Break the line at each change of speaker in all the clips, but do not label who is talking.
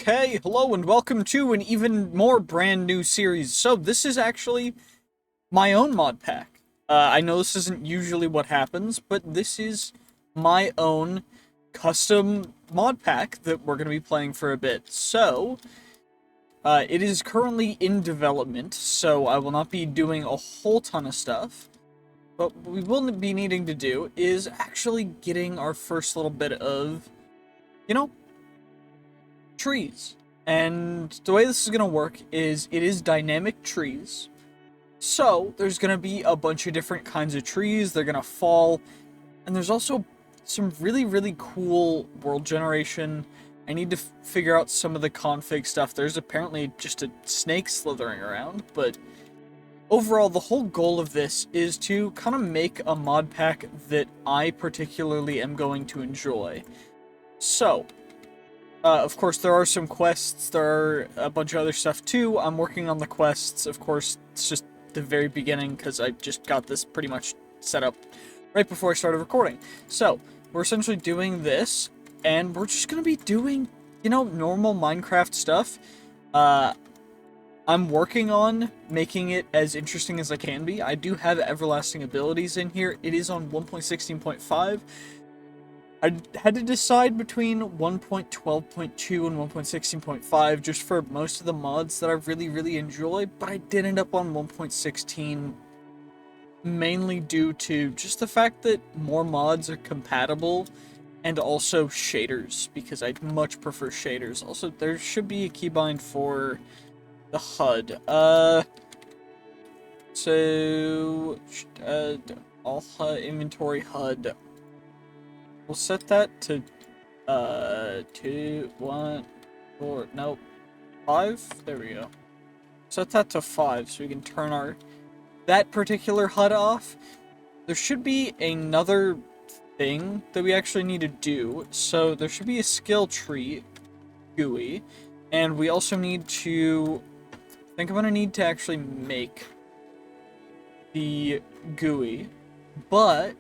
Okay, hello and welcome to an even more brand new series. So this is actually my own mod pack. I know this isn't usually what happens, but this is my own custom mod pack that we're going to be playing for a bit. So, it is currently in development, so I will not be doing a whole ton of stuff. But what we will be needing to do is actually getting our first little bit of, trees. And the way this is going to work is it is dynamic trees. So there's going to be a bunch of different kinds of trees. They're going to fall. And there's also some really cool world generation. I need to figure out some of the config stuff. There's apparently just a snake slithering around. But overall, the whole goal of this is to kind of make a mod pack that I particularly am going to enjoy. So, of course, there are some quests, there are a bunch of other stuff too. I'm working on the quests, of course, it's just the very beginning, because I just got this pretty much set up right before I started recording. So, we're essentially doing this, and we're just gonna be doing, normal Minecraft stuff. I'm working on making it as interesting as I can be. I do have everlasting abilities in here. It is on 1.16.5. I had to decide between 1.12.2 and 1.16.5 just for most of the mods that I really enjoy, but I did end up on 1.16 mainly due to just the fact that more mods are compatible and also shaders, because I much prefer shaders. Also, there should be a keybind for the HUD. All HUD, inventory HUD. We'll set that to, 2, 1, 4, nope, 5? There we go. Set that to 5 so we can turn that particular HUD off. There should be another thing that we actually need to do. So there should be a skill tree, GUI, and we also need to, I think I'm going to need to actually make the GUI, but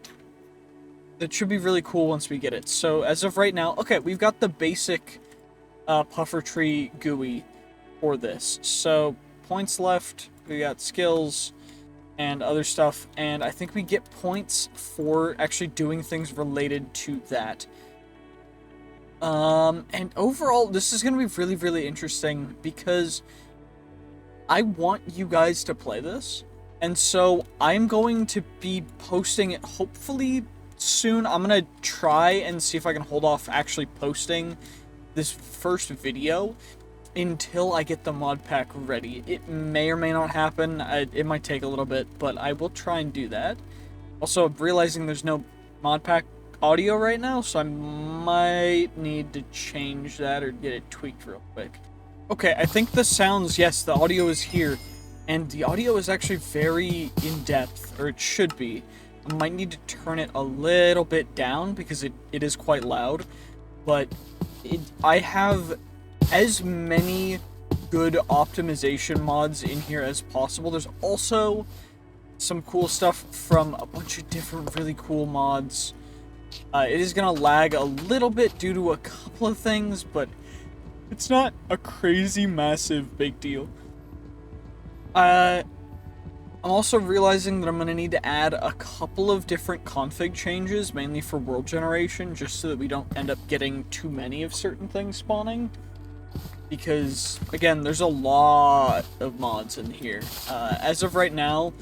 that should be really cool once we get it. So as of right now, okay, we've got the basic puffer tree GUI for this. So points left, we got skills and other stuff, and I think we get points for actually doing things related to that. And overall, this is going to be really interesting because I want you guys to play this, and so I'm going to be posting it hopefully soon. I'm gonna try and see if I can hold off actually posting this first video until I get the mod pack ready. It may or may not happen. It might take a little bit, but I will try and do that. Also, I'm realizing there's no mod pack audio right now, so I might need to change that or get it tweaked real quick. Okay, I think the sounds, yes, the audio is here, and the audio is actually very in-depth, or it should be. I might need to turn it a little bit down because it is quite loud, but I have as many good optimization mods in here as possible. There's also some cool stuff from a bunch of different really cool mods. It is going to lag a little bit due to a couple of things, but it's not a crazy massive big deal. I'm also realizing that I'm going to need to add a couple of different config changes, mainly for world generation, just so that we don't end up getting too many of certain things spawning. Because, again, there's a lot of mods in here. As of right now,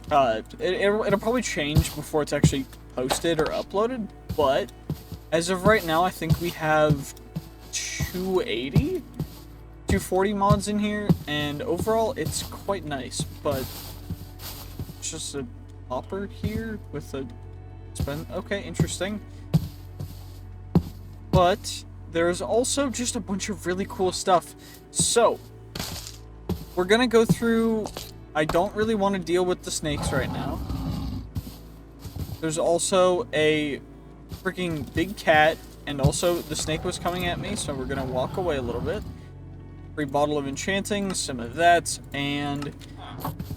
it'll probably change before it's actually posted or uploaded, but as of right now, I think we have 240 mods in here, and overall, it's quite nice, but just a hopper here with a spin. Okay, interesting. But there's also just a bunch of really cool stuff. So we're gonna go through. I don't really want to deal with the snakes right now. There's also a freaking big cat, and also the snake was coming at me, so we're gonna walk away a little bit. Free bottle of enchanting, some of that, and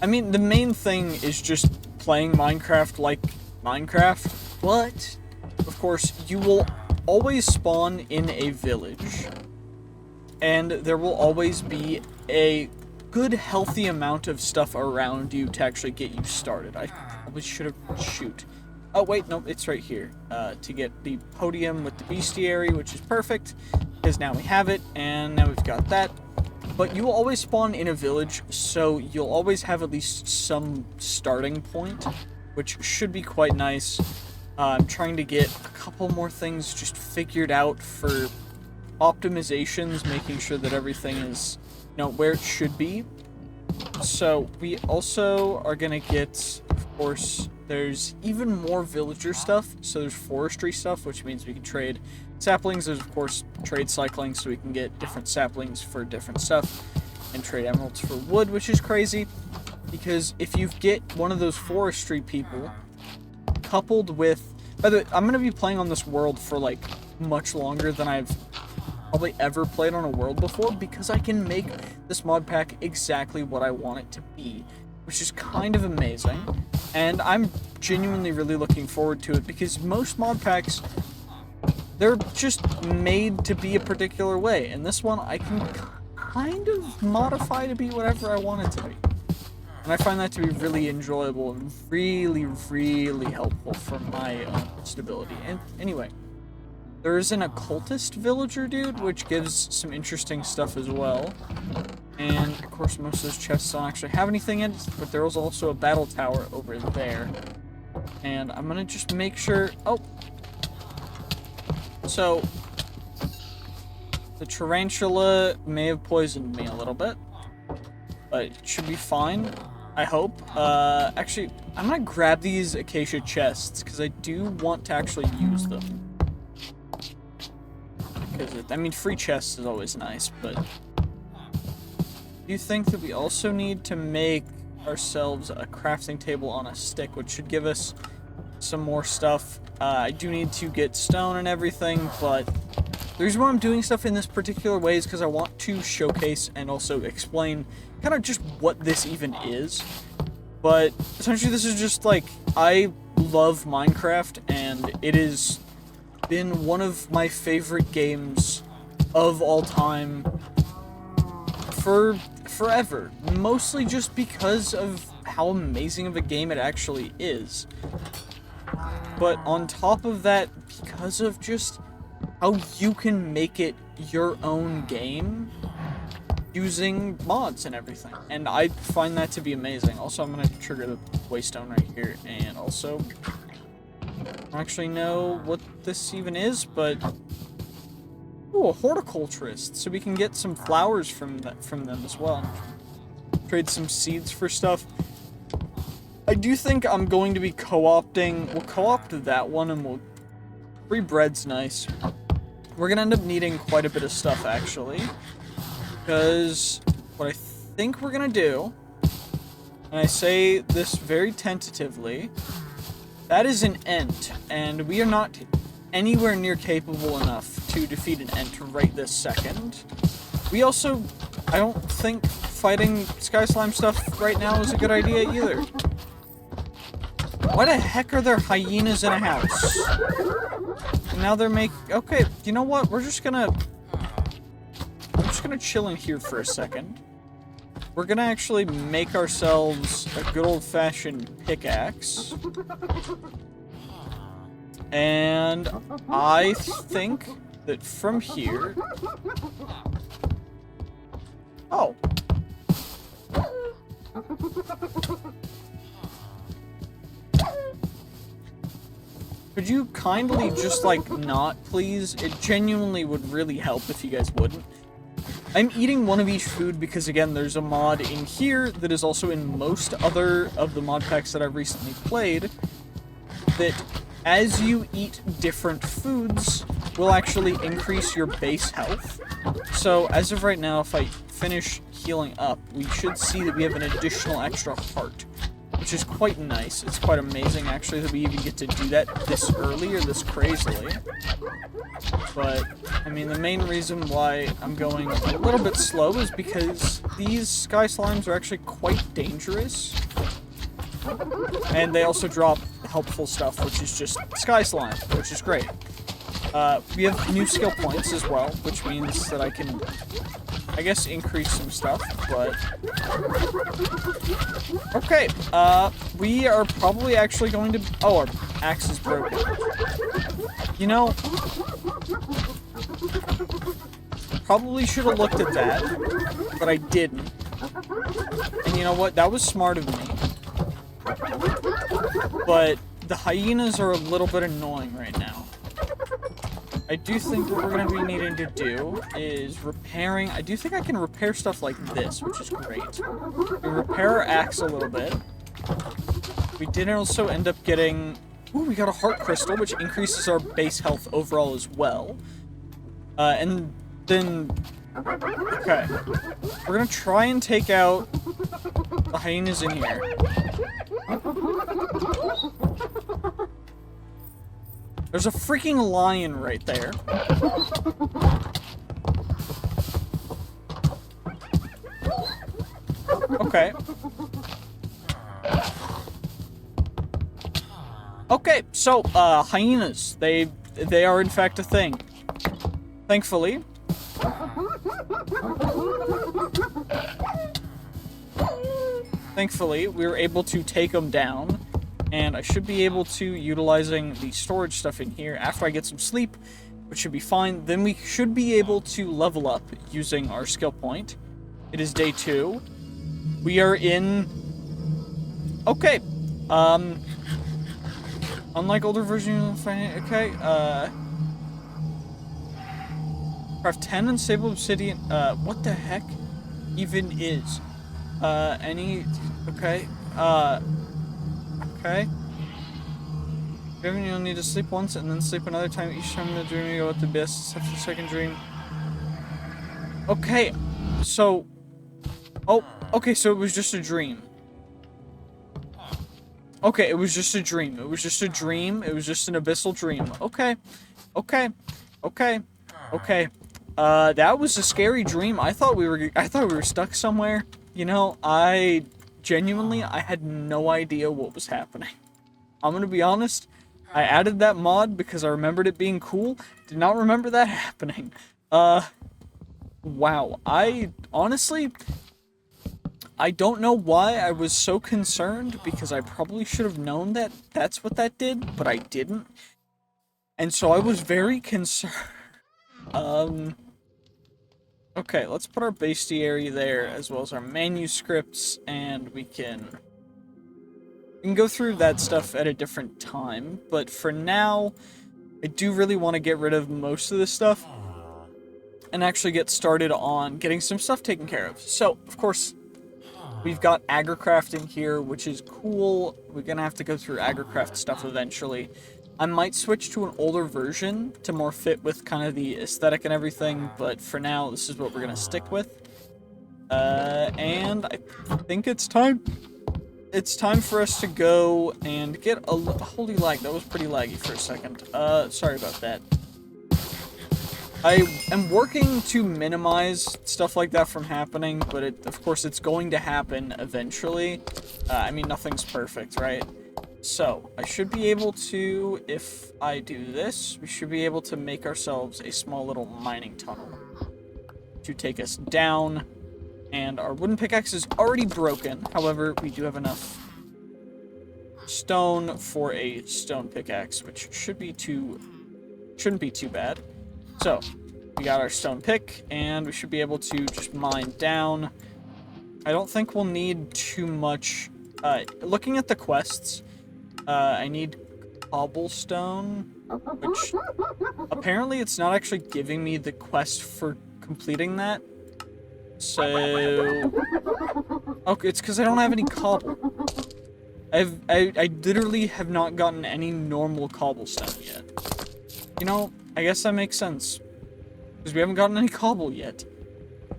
I mean, the main thing is just playing Minecraft like Minecraft, but, of course, you will always spawn in a village. and there will always be a good, healthy amount of stuff around you to actually get you started. I probably should have... shoot. Oh, wait, no, it's right here. To get the podium with the bestiary, which is perfect, because now we have it, and now we've got that. But you will always spawn in a village, so you'll always have at least some starting point, which should be quite nice. I'm trying to get a couple more things just figured out for optimizations, making sure that everything is, you know, where it should be. So we also are gonna get, of course, there's even more villager stuff. So there's forestry stuff, which means we can trade saplings. There's, of course, trade cycling, so we can get different saplings for different stuff, and trade emeralds for wood, which is crazy, because if you get one of those forestry people, coupled with... By the way, I'm going to be playing on this world for, like, much longer than I've probably ever played on a world before, because I can make this mod pack exactly what I want it to be, which is kind of amazing, and I'm genuinely really looking forward to it, because most mod packs, they're just made to be a particular way, and this one I can kind of modify to be whatever I want it to be. And I find that to be really enjoyable and really, really helpful for my own stability. And anyway, there is an occultist villager dude, which gives some interesting stuff as well. And of course, most of those chests don't actually have anything in it, but there is also a battle tower over there. And I'm gonna just make sure... Oh! So, the tarantula may have poisoned me a little bit, but it should be fine, I hope. Actually, I'm gonna grab these acacia chests, because I do want to actually use them. Because, I mean, free chests is always nice, but... Do you think that we also need to make ourselves a crafting table on a stick, which should give us some more stuff? I do need to get stone and everything, but the reason why I'm doing stuff in this particular way is because I want to showcase and also explain kind of just what this even is. But essentially this is just like, I love Minecraft, and it has been one of my favorite games of all time for forever. Mostly just because of how amazing of a game it actually is. But on top of that, because of just how you can make it your own game using mods and everything. And I find that to be amazing. Also, I'm going to trigger the waystone right here. And also, I don't actually know what this even is, but... Ooh, a horticulturist. So we can get some flowers from them as well. Trade some seeds for stuff. I do think I'm going to be co-opting... We'll co-opt that one, and we'll... Free bread's nice. We're gonna end up needing quite a bit of stuff, actually. Because what I think we're gonna do, and I say this very tentatively, that is an Ent, and we are not anywhere near capable enough to defeat an Ent right this second. We also... I don't think fighting Sky Slime stuff right now is a good idea either. Why the heck are there hyenas in a house? And now they're okay, you know what? I'm just gonna chill in here for a second. We're gonna actually make ourselves a good old-fashioned pickaxe. And I think that from here... Oh. Could you kindly just, like, not, please? It genuinely would really help if you guys wouldn't. I'm eating one of each food because, again, there's a mod in here that is also in most other of the mod packs that I've recently played, that as you eat different foods will actually increase your base health. So, as of right now, if I finish healing up, we should see that we have an additional extra heart, which is quite nice. It's quite amazing, actually, that we even get to do that this early or this crazily. But, I mean, the main reason why I'm going a little bit slow is because these sky slimes are actually quite dangerous. And they also drop helpful stuff, which is just sky slime, which is great. We have new skill points as well, which means that I can, I guess, increase some stuff, but... Okay, we are probably actually going to... Oh, our axe is broken. You know... Probably should have looked at that, but I didn't. And you know what? That was smart of me. But the hyenas are a little bit annoying right now. I do think what we're going to be needing to do is repairing... I do think I can repair stuff like this, which is great. We repair our axe a little bit. We did also end up getting... Ooh, we got a heart crystal, which increases our base health overall as well. And then... Okay. We're going to try and take out the hyenas in here. There's a freaking lion right there. Okay. Okay, so, hyenas. They are in fact a thing. Thankfully. Thankfully, we were able to take them down. And I should be able to, utilizing the storage stuff in here, after I get some sleep, which should be fine, then we should be able to level up using our skill point. It is day 2. We are in... Okay. Unlike older versions of... Okay, craft 10 unstable obsidian... what the heck even is? Okay, Okay. You'll need to sleep once and then sleep another time. Each time in the dream you go with the best after the second dream. Okay. So... Oh, okay, so it was just a dream. Okay, it was just a dream. It was just a dream. It was just an abyssal dream. Okay. Okay. Okay. Okay. That was a scary dream. I thought we were stuck somewhere. You know, Genuinely, I had no idea what was happening. I'm gonna be honest, I added that mod because I remembered it being cool. Did not remember that happening. Wow. Honestly, I don't know why I was so concerned, because I probably should have known that that's what that did, but I didn't. And so I was very concerned. Okay, let's put our bestiary there, as well as our manuscripts, and we can go through that stuff at a different time. But for now, I do really want to get rid of most of this stuff, and actually get started on getting some stuff taken care of. So, of course, we've got agricrafting here, which is cool. We're gonna have to go through agricraft stuff eventually. I might switch to an older version to more fit with kind of the aesthetic and everything, but for now, this is what we're gonna stick with. And I think it's time. It's time for us to go and get a... Holy lag, that was pretty laggy for a second. Sorry about that. I am working to minimize stuff like that from happening, but of course it's going to happen eventually. I mean, nothing's perfect, right? So, I should be able to, if I do this, we should be able to make ourselves a small little mining tunnel to take us down. And our wooden pickaxe is already broken. However, we do have enough stone for a stone pickaxe, which shouldn't be too bad. So, we got our stone pick, and we should be able to just mine down. I don't think we'll need too much. Looking at the quests, I need cobblestone, which apparently it's not actually giving me the quest for completing that. So, okay, it's because I don't have any cobble. I literally have not gotten any normal cobblestone yet. You know, I guess that makes sense, because we haven't gotten any cobble yet.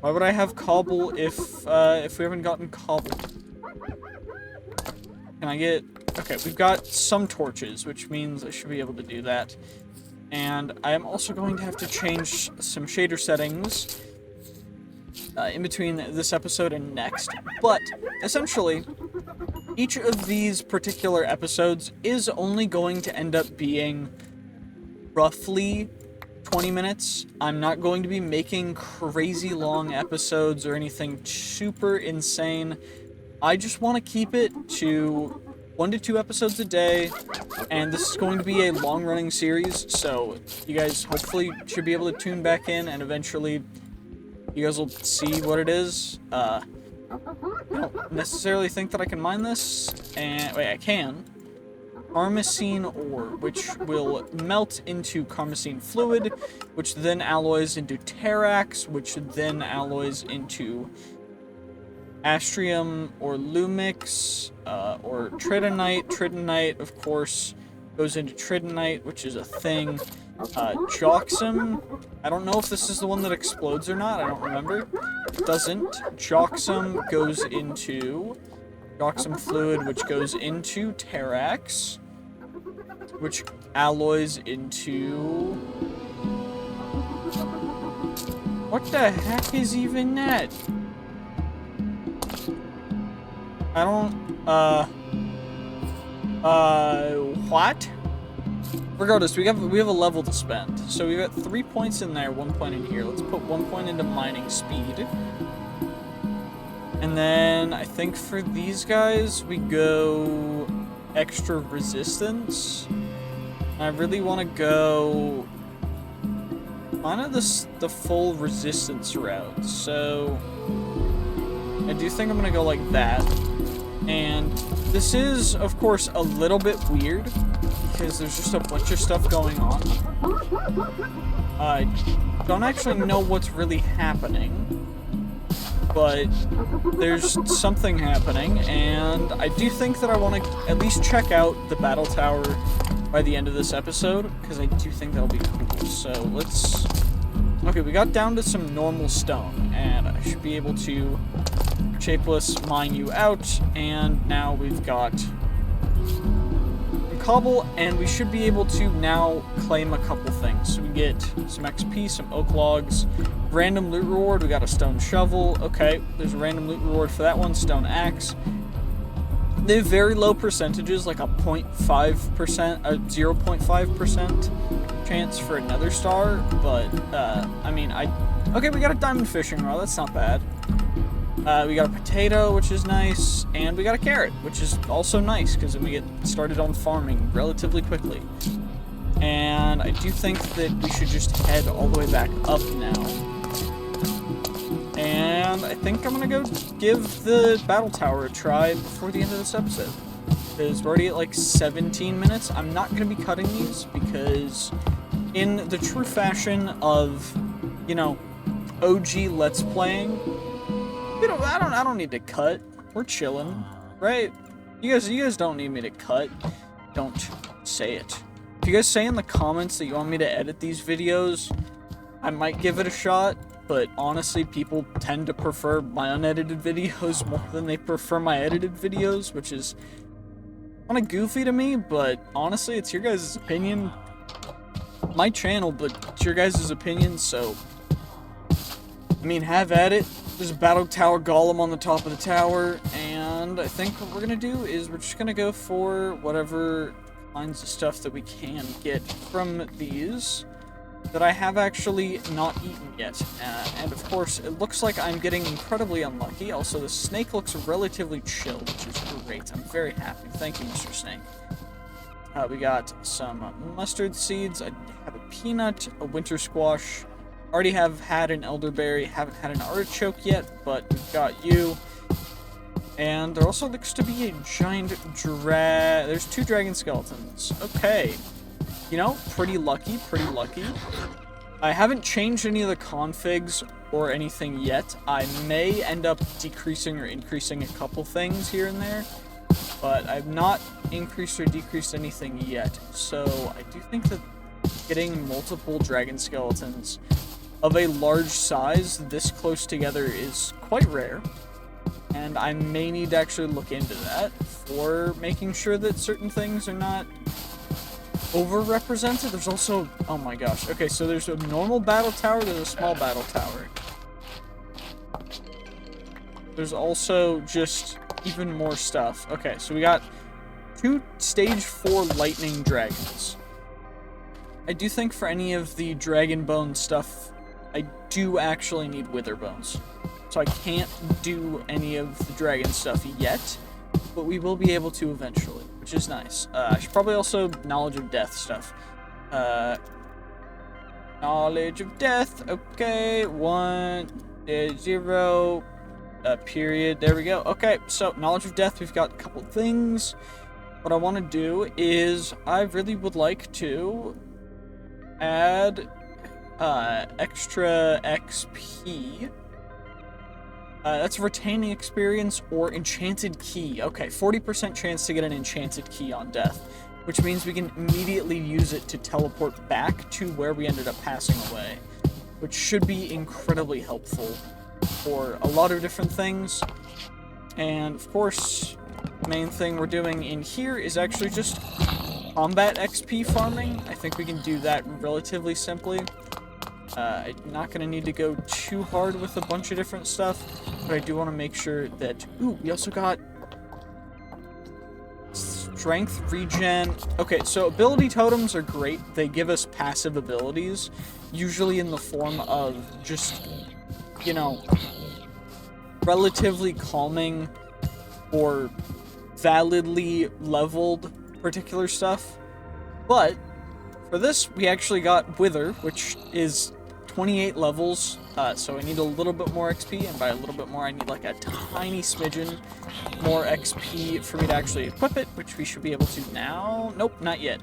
Why would I have cobble if we haven't gotten cobble? Can I get... Okay, we've got some torches, which means I should be able to do that. And I am also going to have to change some shader settings in between this episode and next. But, essentially, each of these particular episodes is only going to end up being roughly 20 minutes. I'm not going to be making crazy long episodes or anything super insane. I just want to keep it to 1 to 2 episodes a day, and this is going to be a long-running series, so you guys hopefully should be able to tune back in, and eventually you guys will see what it is. I don't necessarily think that I can mine this, and wait, I can. Carmosine ore, which will melt into carmosine fluid, which then alloys into Terax, which then alloys into Astrium or Lumix, or Tritonite. Tritonite, of course, goes into Tritonite, which is a thing. Joxum, I don't know if this is the one that explodes or not, I don't remember. It doesn't. Joxum goes into Joxum fluid, which goes into Terax, which alloys into... What the heck is even that? I don't, what? Regardless, we have a level to spend. So we got 3 points in there, 1 point in here. Let's put 1 point into mining speed. And then I think for these guys, we go extra resistance. I really want to go kind of the full resistance route. So I do think I'm going to go like that. And this is, of course, a little bit weird because there's just a bunch of stuff going on. I don't actually know what's really happening, but there's something happening, and I do think that I want to at least check out the battle tower by the end of this episode, because I do think that'll be cool. So let's... Okay, we got down to some normal stone, and I should be able to shapeless mine you out, and now we've got some cobble, and we should be able to now claim a couple things. So we get some XP, some oak logs, random loot reward, we got a stone shovel. Okay, there's a random loot reward for that one, stone axe. They have very low percentages, like a 0.5%, a 0.5% chance for another star, but, I mean, okay, we got a diamond fishing rod, that's not bad. We got a potato, which is nice, and we got a carrot, which is also nice, because then we get started on farming relatively quickly. And I do think that we should just head all the way back up now. And I think I'm gonna go give the battle tower a try before the end of this episode. Because we're already at like 17 minutes. I'm not gonna be cutting these because in the true fashion of, you know, OG Let's Playing, I don't need to cut. We're chilling, right? You guys don't need me to cut. Don't say it. If you guys say in the comments that you want me to edit these videos, I might give it a shot. But honestly, people tend to prefer my unedited videos more than they prefer my edited videos, which is kind of goofy to me, but honestly, it's your guys' opinion. My channel, but it's your guys' opinion, so I mean, have at it. There's a battle tower golem on the top of the tower, and I think what we're gonna do is we're just gonna go for whatever kinds of stuff that we can get from these that I have actually not eaten yet. And of course, it looks like I'm getting incredibly unlucky. Also, the snake looks relatively chill, which is great. I'm very happy. Thank you, Mr. Snake. We got some mustard seeds. I have a peanut, a winter squash. Already have had an elderberry. Haven't had an artichoke yet, but we've got you. And there also looks to be a giant there's 2 dragon skeletons. Okay. You know, pretty lucky, pretty lucky. I haven't changed any of the configs or anything yet. I may end up decreasing or increasing a couple things here and there, but I've not increased or decreased anything yet. So I do think that getting multiple dragon skeletons of a large size this close together is quite rare, and I may need to actually look into that for making sure that certain things are not overrepresented. There's also, oh my gosh, okay, so there's a normal battle tower, there's a small battle tower. There's also just even more stuff. Okay, so we got 2 stage 4 lightning dragons. I do think for any of the dragon bone stuff, I do actually need wither bones. So I can't do any of the dragon stuff yet, but we will be able to eventually, which is nice. I should probably also knowledge of death stuff. Knowledge of death, okay, 1, 0, period, there we go. Okay, so knowledge of death, we've got a couple things. What I want to do is, I really would like to add extra XP. That's retaining experience or enchanted key. Okay, 40% chance to get an enchanted key on death, which means we can immediately use it to teleport back to where we ended up passing away, which should be incredibly helpful for a lot of different things. And of course, the main thing we're doing in here is actually just combat XP farming. I think we can do that relatively simply. I'm not going to need to go too hard with a bunch of different stuff, but I do want to make sure that... Ooh, we also got strength regen. Okay, so ability totems are great. They give us passive abilities, usually in the form of just, you know, relatively calming or validly leveled particular stuff. But for this, we actually got Wither, which is 28 levels, so I need a little bit more XP, and by a little bit more, I need like a tiny smidgen more XP for me to actually equip it, which we should be able to now. Nope, not yet.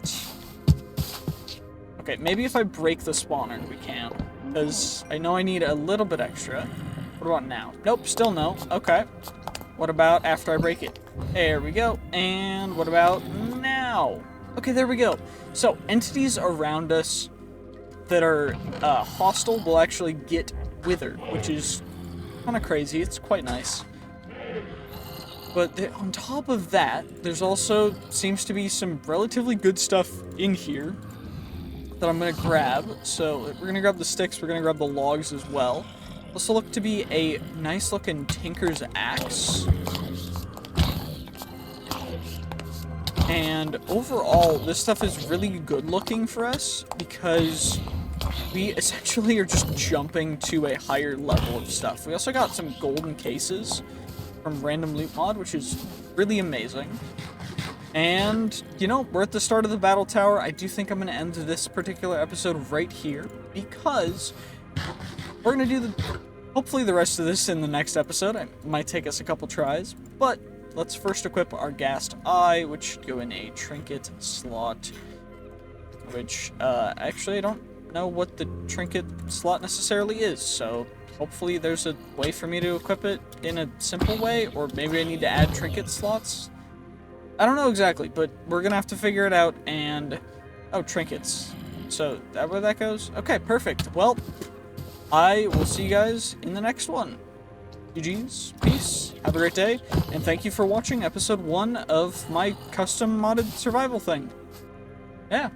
Okay, maybe if I break the spawner, we can, because I know I need a little bit extra. What about now? Nope, still no. Okay. What about after I break it? There we go. And what about now? Okay, there we go. So, entities around us that are hostile will actually get withered, which is kind of crazy. It's quite nice. But on top of that, there's also seems to be some relatively good stuff in here that I'm going to grab. So we're going to grab the sticks, we're going to grab the logs as well. Also look to be a nice looking tinker's axe. And overall, this stuff is really good looking for us because we essentially are just jumping to a higher level of stuff. We also got some golden cases from Random Loot Mod, which is really amazing. And, you know, we're at the start of the battle tower. I do think I'm going to end this particular episode right here because we're going to do hopefully the rest of this in the next episode. It might take us a couple tries, but let's first equip our Gassed Eye, which should go in a trinket slot, which, actually I don't know what the trinket slot necessarily is, so hopefully there's a way for me to equip it in a simple way, or maybe I need to add trinket slots. I don't know exactly, but we're gonna have to figure it out. And oh, trinkets. So that where that goes? Okay, perfect. Well, I will see you guys in the next one. GG's, peace, have a great day, and thank you for watching episode 1 of my custom modded survival thing. Yeah.